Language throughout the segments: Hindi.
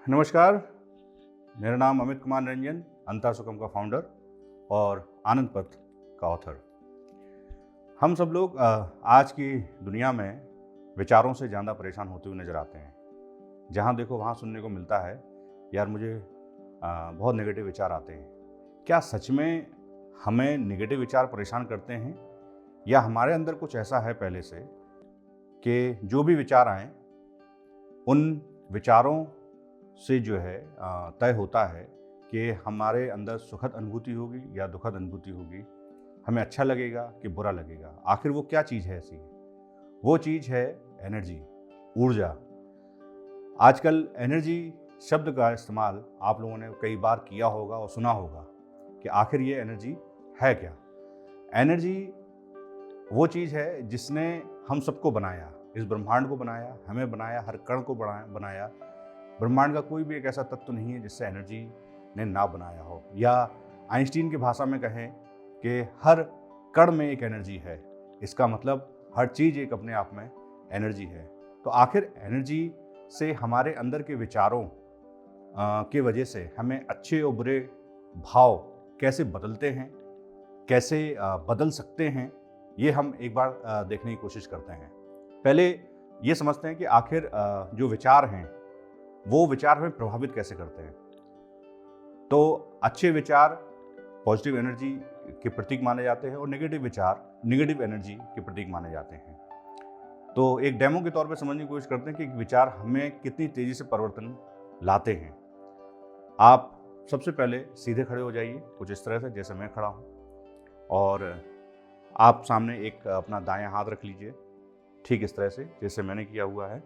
नमस्कार, मेरा नाम अमित कुमार निरंजन, अंतःसुखम का फाउंडर और आनंद पथ का ऑथर। हम सब लोग आज की दुनिया में विचारों से ज़्यादा परेशान होते हुए नज़र आते हैं। जहाँ देखो वहाँ सुनने को मिलता है, यार मुझे बहुत नेगेटिव विचार आते हैं। क्या सच में हमें नेगेटिव विचार परेशान करते हैं, या हमारे अंदर कुछ ऐसा है पहले से कि जो भी विचार आएँ, उन विचारों से जो है तय होता है कि हमारे अंदर सुखद अनुभूति होगी या दुखद अनुभूति होगी, हमें अच्छा लगेगा कि बुरा लगेगा। आखिर वो क्या चीज़ है ऐसी? वो चीज़ है एनर्जी, ऊर्जा। आजकल एनर्जी शब्द का इस्तेमाल आप लोगों ने कई बार किया होगा और सुना होगा कि आखिर ये एनर्जी है क्या? एनर्जी वो चीज़ है जिसने हम सबको बनाया, इस ब्रह्मांड को बनाया, हमें बनाया, हर कण को बनाया। ब्रह्मांड का कोई भी एक ऐसा तत्व नहीं है जिससे एनर्जी ने ना बनाया हो, या आइंस्टीन की भाषा में कहें कि हर कण में एक एनर्जी है। इसका मतलब हर चीज़ एक अपने आप में एनर्जी है। तो आखिर एनर्जी से हमारे अंदर के विचारों के वजह से हमें अच्छे और बुरे भाव कैसे बदलते हैं, कैसे बदल सकते हैं, ये हम एक बार देखने की कोशिश करते हैं। पहले ये समझते हैं कि आखिर जो विचार हैं वो विचार हमें प्रभावित कैसे करते हैं। तो अच्छे विचार पॉजिटिव एनर्जी के प्रतीक माने जाते हैं और नेगेटिव विचार नेगेटिव एनर्जी के प्रतीक माने जाते हैं। तो एक डेमो के तौर पे समझने की कोशिश करते हैं कि विचार हमें कितनी तेज़ी से परिवर्तन लाते हैं। आप सबसे पहले सीधे खड़े हो जाइए, कुछ इस तरह से जैसे मैं खड़ा हूँ, और आप सामने एक अपना दायां हाथ रख लीजिए, ठीक इस तरह से जैसे मैंने किया हुआ है,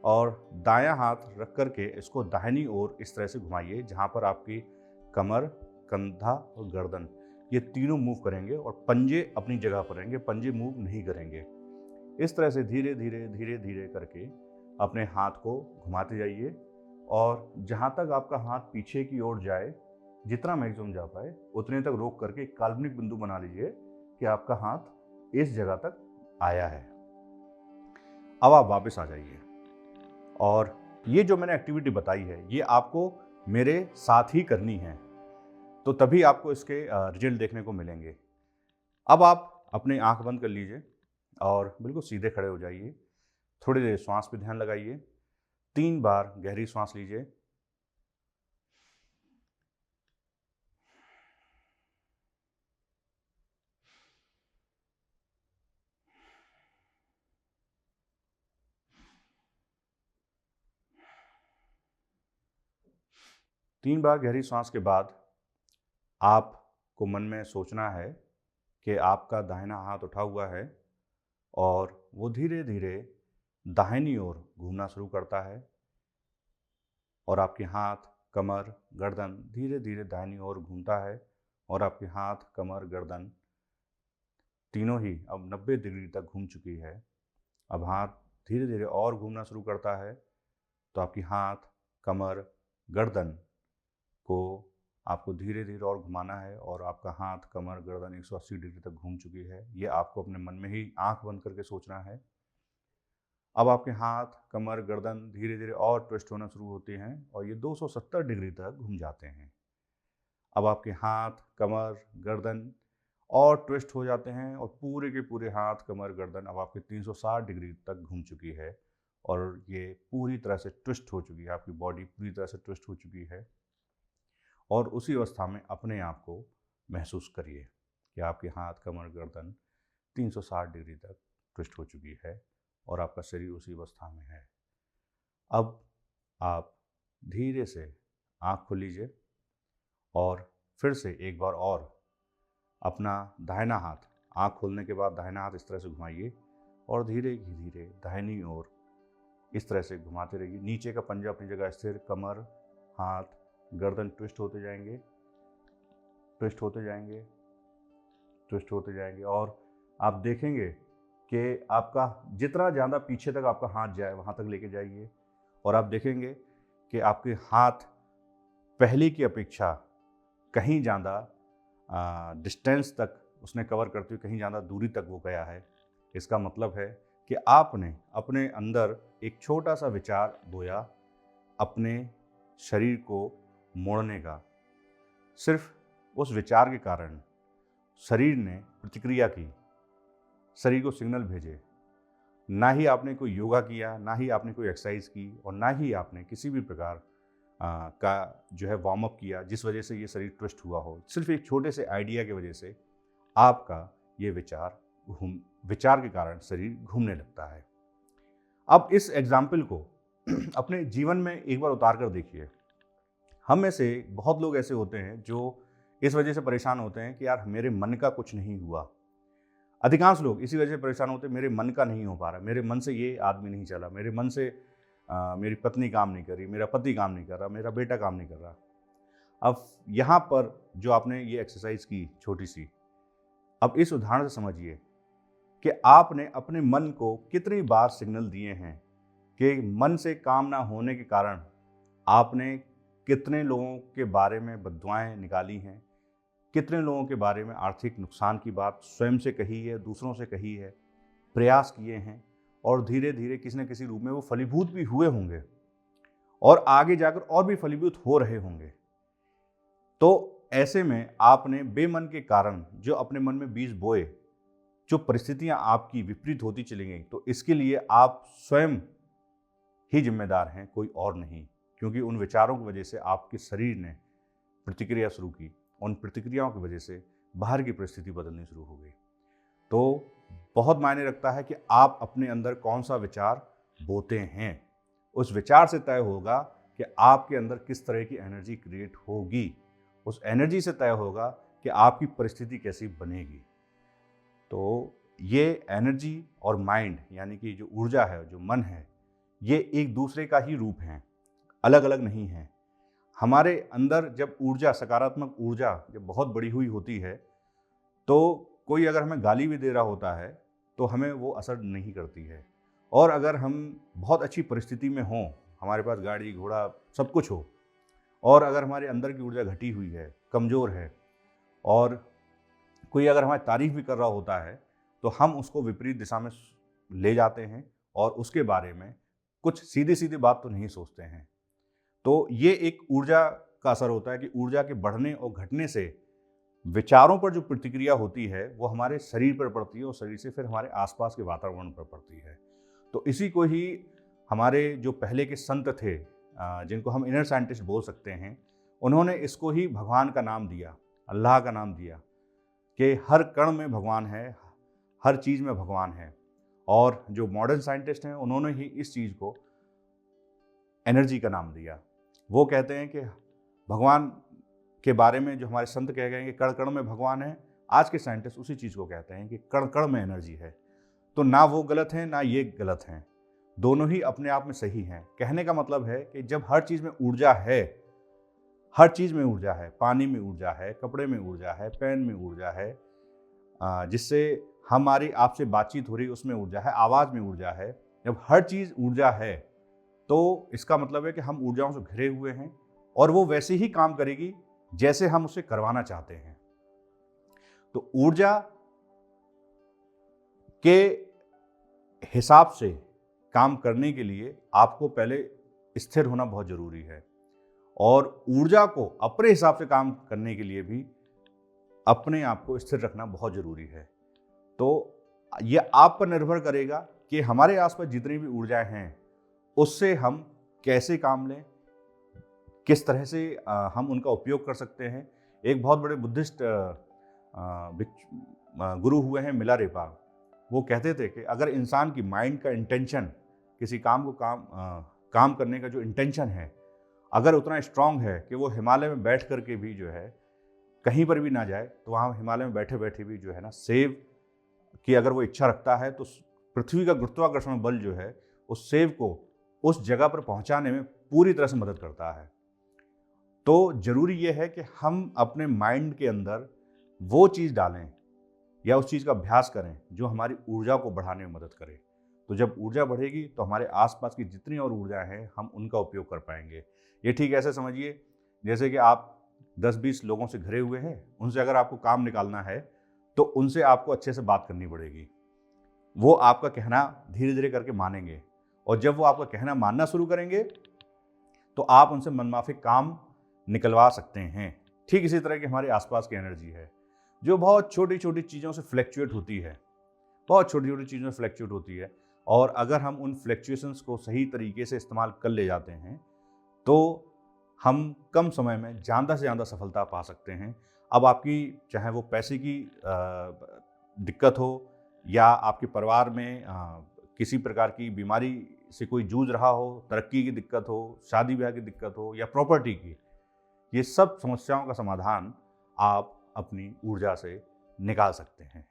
और दायां हाथ रख करके इसको दाहिनी ओर इस तरह से घुमाइए, जहाँ पर आपकी कमर, कंधा और गर्दन ये तीनों मूव करेंगे और पंजे अपनी जगह पर रहेंगे, पंजे मूव नहीं करेंगे। इस तरह से धीरे धीरे धीरे धीरे करके अपने हाथ को घुमाते जाइए, और जहाँ तक आपका हाथ पीछे की ओर जाए, जितना मैक्सिमम जा पाए उतने तक रोक करके एक काल्पनिक बिंदु बना लीजिए कि आपका हाथ इस जगह तक आया है। अब आप वापस आ जाइए, और ये जो मैंने एक्टिविटी बताई है ये आपको मेरे साथ ही करनी है, तो तभी आपको इसके रिजल्ट देखने को मिलेंगे। अब आप अपनी आंख बंद कर लीजिए और बिल्कुल सीधे खड़े हो जाइए। थोड़ी देर श्वास पे ध्यान लगाइए। 3 बार गहरी सांस लीजिए। 3 बार गहरी सांस के बाद आपको मन में सोचना है कि आपका दाहिना हाथ उठा हुआ है और वो धीरे धीरे दाहिनी ओर घूमना शुरू करता है, और आपके हाथ, कमर, गर्दन धीरे धीरे दाहिनी ओर घूमता है, और आपके हाथ, कमर, गर्दन तीनों ही अब 90 डिग्री तक घूम चुकी है। अब हाथ धीरे धीरे और घूमना शुरू करता है, तो आपकी हाथ, कमर, गर्दन को आपको धीरे धीरे और घुमाना है, और आपका हाथ, कमर, गर्दन 180 डिग्री तक घूम चुकी है। ये आपको अपने मन में ही आंख बंद करके सोचना है। अब आपके हाथ, कमर, गर्दन धीरे धीरे और ट्विस्ट होना शुरू होते हैं, और ये 270 डिग्री तक घूम जाते हैं। अब आपके हाथ, कमर, गर्दन और ट्विस्ट हो जाते हैं, और पूरे के पूरे हाथ, कमर, गर्दन अब आपके 360 डिग्री तक घूम चुकी है, और ये पूरी तरह से ट्विस्ट हो चुकी है। आपकी बॉडी पूरी तरह से ट्विस्ट हो चुकी है, और उसी अवस्था में अपने आप को महसूस करिए कि आपके हाथ, कमर, गर्दन 360 डिग्री तक ट्विस्ट हो चुकी है, और आपका शरीर उसी अवस्था में है। अब आप धीरे से आँख खोल लीजिए, और फिर से एक बार और अपना दाहिना हाथ, आँख खोलने के बाद दाहिना हाथ इस तरह से घुमाइए, और धीरे धीरे दाहिनी ओर इस तरह से घुमाते रहिए। नीचे का पंजा अपनी जगह स्थिर, कमर, हाथ, गर्दन ट्विस्ट होते जाएंगे, ट्विस्ट होते जाएंगे, ट्विस्ट होते जाएंगे, और आप देखेंगे कि आपका जितना ज़्यादा पीछे तक आपका हाथ जाए वहाँ तक लेके जाइए, और आप देखेंगे कि आपके हाथ पहले की अपेक्षा कहीं ज़्यादा डिस्टेंस तक उसने कवर करते हुए कहीं ज़्यादा दूरी तक वो गया है। इसका मतलब है कि आपने अपने अंदर एक छोटा सा विचार बोया, अपने शरीर को मोड़ने का। सिर्फ उस विचार के कारण शरीर ने प्रतिक्रिया की, शरीर को सिग्नल भेजे। ना ही आपने कोई योगा किया, ना ही आपने कोई एक्सरसाइज की, और ना ही आपने किसी भी प्रकार का जो है वार्म अप किया जिस वजह से ये शरीर ट्विस्ट हुआ हो। सिर्फ एक छोटे से आइडिया की वजह से आपका ये विचार के कारण शरीर घूमने लगता है। अब इस एग्जाम्पल को अपने जीवन में एक बार उतार कर देखिए। हम में से बहुत लोग ऐसे होते हैं जो इस वजह से परेशान होते हैं कि यार मेरे मन का कुछ नहीं हुआ। अधिकांश लोग इसी वजह से परेशान होते हैं, मेरे मन का नहीं हो पा रहा, मेरे मन से ये आदमी नहीं चला, मेरे मन से मेरी पत्नी काम नहीं कर रही, मेरा पति काम नहीं कर रहा, मेरा बेटा काम नहीं कर रहा। अब यहाँ पर जो आपने ये एक्सरसाइज की छोटी सी, अब इस उदाहरण से समझिए कि आपने अपने मन को कितनी बार सिग्नल दिए हैं कि मन से काम ना होने के कारण आपने कितने लोगों के बारे में बद्दुआएं निकाली हैं, कितने लोगों के बारे में आर्थिक नुकसान की बात स्वयं से कही है, दूसरों से कही है, प्रयास किए हैं, और धीरे धीरे किसी न किसी रूप में वो फलीभूत भी हुए होंगे और आगे जाकर और भी फलीभूत हो रहे होंगे। तो ऐसे में आपने बेमन के कारण जो अपने मन में बीज बोए, जो परिस्थितियां आपकी विपरीत होती चली गई, तो इसके लिए आप स्वयं ही जिम्मेदार हैं, कोई और नहीं। क्योंकि उन विचारों की वजह से आपके शरीर ने प्रतिक्रिया शुरू की, उन प्रतिक्रियाओं की वजह से बाहर की परिस्थिति बदलनी शुरू हो गई। तो बहुत मायने रखता है कि आप अपने अंदर कौन सा विचार बोते हैं। उस विचार से तय होगा कि आपके अंदर किस तरह की एनर्जी क्रिएट होगी, उस एनर्जी से तय होगा कि आपकी परिस्थिति कैसी बनेगी। तो ये एनर्जी और माइंड यानी कि जो ऊर्जा है, जो मन है, ये एक दूसरे का ही रूप हैं, अलग अलग नहीं हैं। हमारे अंदर जब ऊर्जा, सकारात्मक ऊर्जा जब बहुत बड़ी हुई होती है, तो कोई अगर हमें गाली भी दे रहा होता है तो हमें वो असर नहीं करती है। और अगर हम बहुत अच्छी परिस्थिति में हों, हमारे पास गाड़ी घोड़ा सब कुछ हो, और अगर हमारे अंदर की ऊर्जा घटी हुई है, कमज़ोर है, और कोई अगर हमारी तारीफ भी कर रहा होता है, तो हम उसको विपरीत दिशा में ले जाते हैं और उसके बारे में कुछ सीधी सीधी बात तो नहीं सोचते हैं। तो ये एक ऊर्जा का असर होता है कि ऊर्जा के बढ़ने और घटने से विचारों पर जो प्रतिक्रिया होती है वो हमारे शरीर पर पड़ती है, और शरीर से फिर हमारे आसपास के वातावरण पर पड़ती है। तो इसी को ही हमारे जो पहले के संत थे, जिनको हम इनर साइंटिस्ट बोल सकते हैं, उन्होंने इसको ही भगवान का नाम दिया, अल्लाह का नाम दिया, कि हर कण में भगवान है, हर चीज़ में भगवान है। और जो मॉडर्न साइंटिस्ट हैं, उन्होंने ही इस चीज़ को एनर्जी का नाम दिया। वो कहते हैं कि भगवान के बारे में जो हमारे संत कह गए हैं कि कण कण में भगवान है, आज के साइंटिस्ट उसी चीज़ को कहते हैं कि कण कण में एनर्जी है। तो ना वो गलत हैं ना ये गलत हैं, दोनों ही अपने आप में सही हैं। कहने का मतलब है कि जब हर चीज़ में ऊर्जा है, हर चीज़ में ऊर्जा है, पानी में ऊर्जा है, कपड़े में ऊर्जा है, पेन में ऊर्जा है, जिससे हमारी आपसे बातचीत हो रही उसमें ऊर्जा है, आवाज़ में ऊर्जा है, जब हर चीज़ ऊर्जा है तो इसका मतलब है कि हम ऊर्जाओं से घिरे हुए हैं और वो वैसे ही काम करेगी जैसे हम उसे करवाना चाहते हैं। तो ऊर्जा के हिसाब से काम करने के लिए आपको पहले स्थिर होना बहुत ज़रूरी है, और ऊर्जा को अपने हिसाब से काम करने के लिए भी अपने आप को स्थिर रखना बहुत ज़रूरी है। तो यह आप पर निर्भर करेगा कि हमारे आसपास जितनी भी ऊर्जाएं हैं उससे हम कैसे काम लें, किस तरह से हम उनका उपयोग कर सकते हैं। एक बहुत बड़े बुद्धिस्ट गुरु हुए हैं मिलारेपा, वो कहते थे कि अगर इंसान की माइंड का इंटेंशन, किसी काम को काम करने का जो इंटेंशन है, अगर उतना स्ट्रांग है कि वो हिमालय में बैठ करके भी जो है कहीं पर भी ना जाए, तो वहाँ हिमालय में बैठे बैठे भी जो है ना सेब की अगर वो इच्छा रखता है, तो पृथ्वी का गुरुत्वाकर्षण बल जो है उस सेब को उस जगह पर पहुँचाने में पूरी तरह से मदद करता है। तो ज़रूरी ये है कि हम अपने माइंड के अंदर वो चीज़ डालें या उस चीज़ का अभ्यास करें जो हमारी ऊर्जा को बढ़ाने में मदद करे। तो जब ऊर्जा बढ़ेगी तो हमारे आसपास की जितनी और ऊर्जाएं हैं हम उनका उपयोग कर पाएंगे। ये ठीक ऐसे समझिए जैसे कि आप 10-20 लोगों से घिरे हुए हैं, उनसे अगर आपको काम निकालना है तो उनसे आपको अच्छे से बात करनी पड़ेगी। वो आपका कहना धीरे धीरे करके मानेंगे, और जब वो आपका कहना मानना शुरू करेंगे तो आप उनसे मनमाफिक काम निकलवा सकते हैं। ठीक इसी तरह की हमारे आसपास की एनर्जी है, जो बहुत छोटी छोटी चीज़ों से फ्लैक्चुएट होती है, बहुत छोटी छोटी चीज़ों से फ्लैक्चुएट होती है। और अगर हम उन फ्लैक्चुएशंस को सही तरीके से इस्तेमाल कर ले जाते हैं तो हम कम समय में ज़्यादा से ज़्यादा सफलता पा सकते हैं। अब आपकी चाहे वो पैसे की दिक्कत हो, या आपके परिवार में किसी प्रकार की बीमारी से कोई जूझ रहा हो, तरक्की की दिक्कत हो, शादी ब्याह की दिक्कत हो, या प्रॉपर्टी की, ये सब समस्याओं का समाधान आप अपनी ऊर्जा से निकाल सकते हैं।